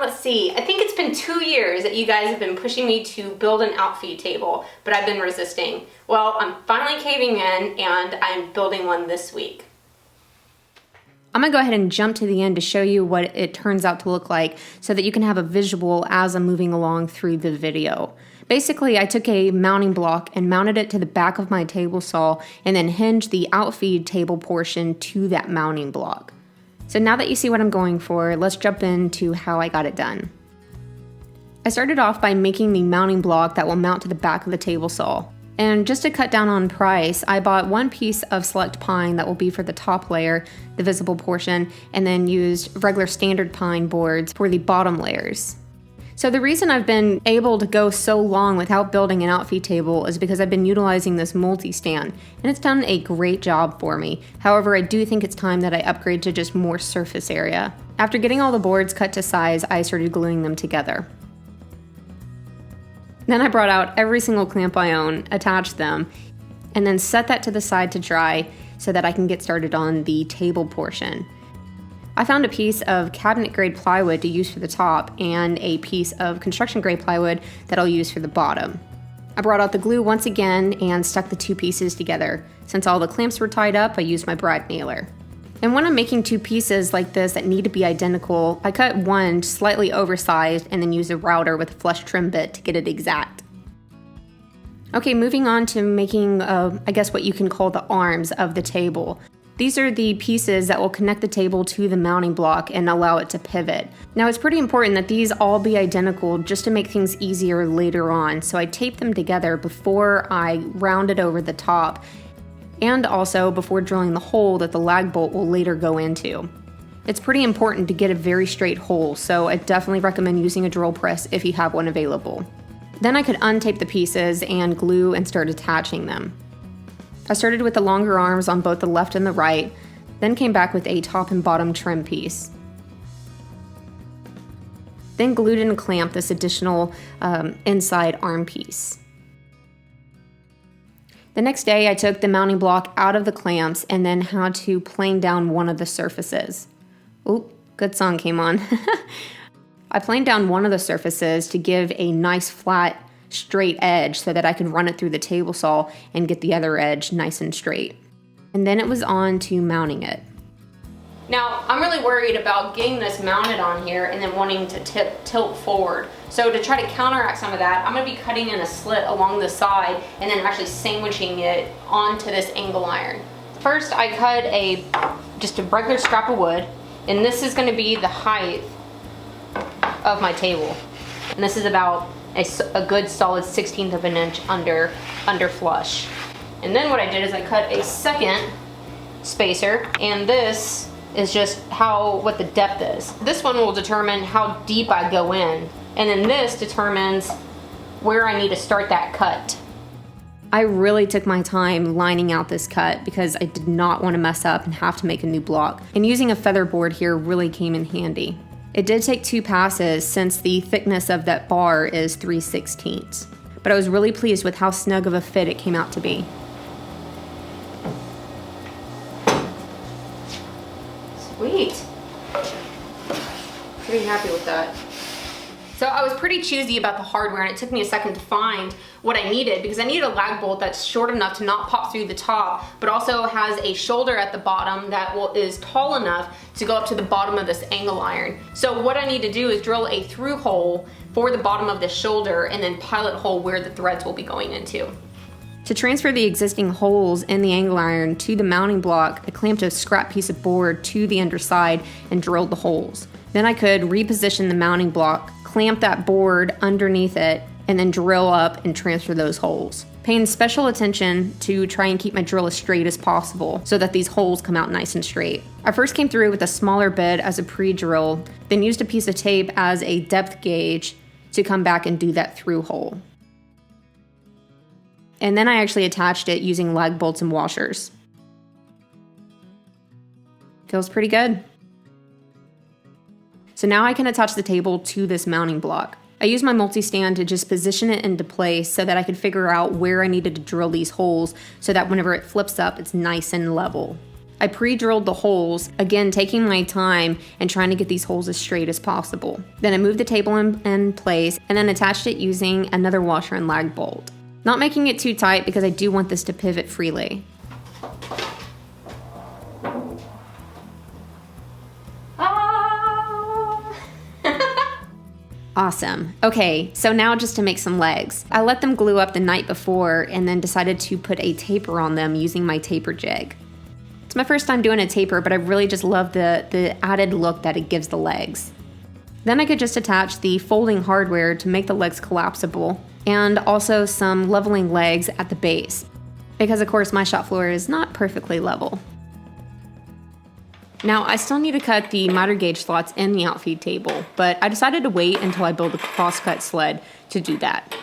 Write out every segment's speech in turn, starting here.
let's see. I think it's been 2 years that you guys have been pushing me to build an outfeed table, but I've been resisting. Well, I'm finally caving in and I'm building one this week. I'm gonna go ahead and jump to the end to show you what it turns out to look like so that you can have a visual as I'm moving along through the video. Basically, I took a mounting block and mounted it to the back of my table saw and then hinged the outfeed table portion to that mounting block. So now that you see what I'm going for, let's jump into how I got it done. I started off by making the mounting block that will mount to the back of the table saw. And just to cut down on price, I bought one piece of select pine that will be for the top layer, the visible portion, and then used regular standard pine boards for the bottom layers. So the reason I've been able to go so long without building an outfeed table is because I've been utilizing this multi-stand, and it's done a great job for me. However, I do think it's time that I upgrade to just more surface area. After getting all the boards cut to size, I started gluing them together. Then I brought out every single clamp I own, attached them, and then set that to the side to dry so that I can get started on the table portion. I found a piece of cabinet grade plywood to use for the top and a piece of construction grade plywood that I'll use for the bottom. I brought out the glue once again and stuck the two pieces together. Since all the clamps were tied up, I used my brad nailer. And when I'm making two pieces like this that need to be identical, I cut one slightly oversized and then use a router with a flush trim bit to get it exact. Okay, moving on to making, I guess what you can call the arms of the table. These are the pieces that will connect the table to the mounting block and allow it to pivot. Now it's pretty important that these all be identical just to make things easier later on, so I tape them together before I round it over the top and also before drilling the hole that the lag bolt will later go into. It's pretty important to get a very straight hole, so I definitely recommend using a drill press if you have one available. Then I could untape the pieces and glue and start attaching them. I started with the longer arms on both the left and the right, then came back with a top and bottom trim piece. Then glued and clamped this additional inside arm piece. The next day I took the mounting block out of the clamps and then had to plane down one of the surfaces. Ooh, good song came on. I planed down one of the surfaces to give a nice flat straight edge so that I could run it through the table saw and get the other edge nice and straight. And then it was on to mounting it. Now, I'm really worried about getting this mounted on here and then wanting to tilt forward. So to try to counteract some of that, I'm gonna be cutting in a slit along the side and then actually sandwiching it onto this angle iron. First, I cut just a regular scrap of wood, and this is gonna be the height of my table. And this is about a good solid 1/16 of an inch under flush. And then what I did is I cut a second spacer, and this is just what the depth is. This one will determine how deep I go in, and then this determines where I need to start that cut. I really took my time lining out this cut because I did not want to mess up and have to make a new block, and using a feather board here really came in handy. It did take 2 passes since the thickness of that bar is 3/16, but I was really pleased with how snug of a fit it came out to be. Sweet. Pretty happy with that. So I was pretty choosy about the hardware, and it took me a second to find what I needed because I needed a lag bolt that's short enough to not pop through the top, but also has a shoulder at the bottom that is tall enough to go up to the bottom of this angle iron. So what I need to do is drill a through hole for the bottom of the shoulder and then pilot hole where the threads will be going into. To transfer the existing holes in the angle iron to the mounting block, I clamped a scrap piece of board to the underside and drilled the holes. Then I could reposition the mounting block, clamp that board underneath it, and then drill up and transfer those holes. Paying special attention to try and keep my drill as straight as possible so that these holes come out nice and straight. I first came through with a smaller bit as a pre-drill, then used a piece of tape as a depth gauge to come back and do that through hole. And then I actually attached it using lag bolts and washers. Feels pretty good. So now I can attach the table to this mounting block. I used my multi-stand to just position it into place so that I could figure out where I needed to drill these holes so that whenever it flips up, it's nice and level. I pre-drilled the holes, again taking my time and trying to get these holes as straight as possible. Then I moved the table in place and then attached it using another washer and lag bolt. Not making it too tight because I do want this to pivot freely. Awesome. Okay, so now just to make some legs. I let them glue up the night before and then decided to put a taper on them using my taper jig. It's my first time doing a taper, but I really just love the added look that it gives the legs. Then I could just attach the folding hardware to make the legs collapsible, and also some leveling legs at the base, because of course my shop floor is not perfectly level. Now I still need to cut the miter gauge slots in the Outfeed table, but I decided to wait until I build the crosscut sled to do that.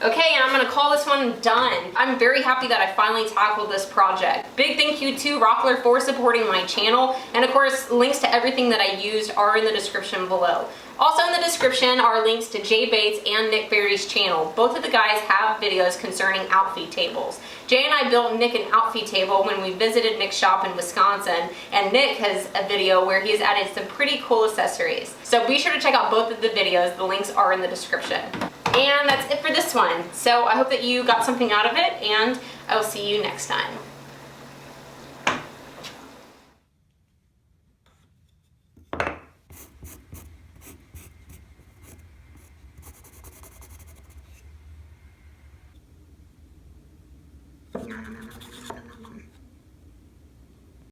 Okay, and I'm gonna call this one done. I'm very happy that I finally tackled this project. Big thank you to Rockler for supporting my channel, and of course, links to everything that I used are in the description below. Also in the description are links to Jay Bates and Nick Berry's channel. Both of the guys have videos concerning Outfeed tables. Jay and I built Nick an Outfeed table when we visited Nick's shop in Wisconsin, and Nick has a video where he's added some pretty cool accessories. So be sure to check out both of the videos. The links are in the description. And that's it for this one. So I hope that you got something out of it, and I will see you next time.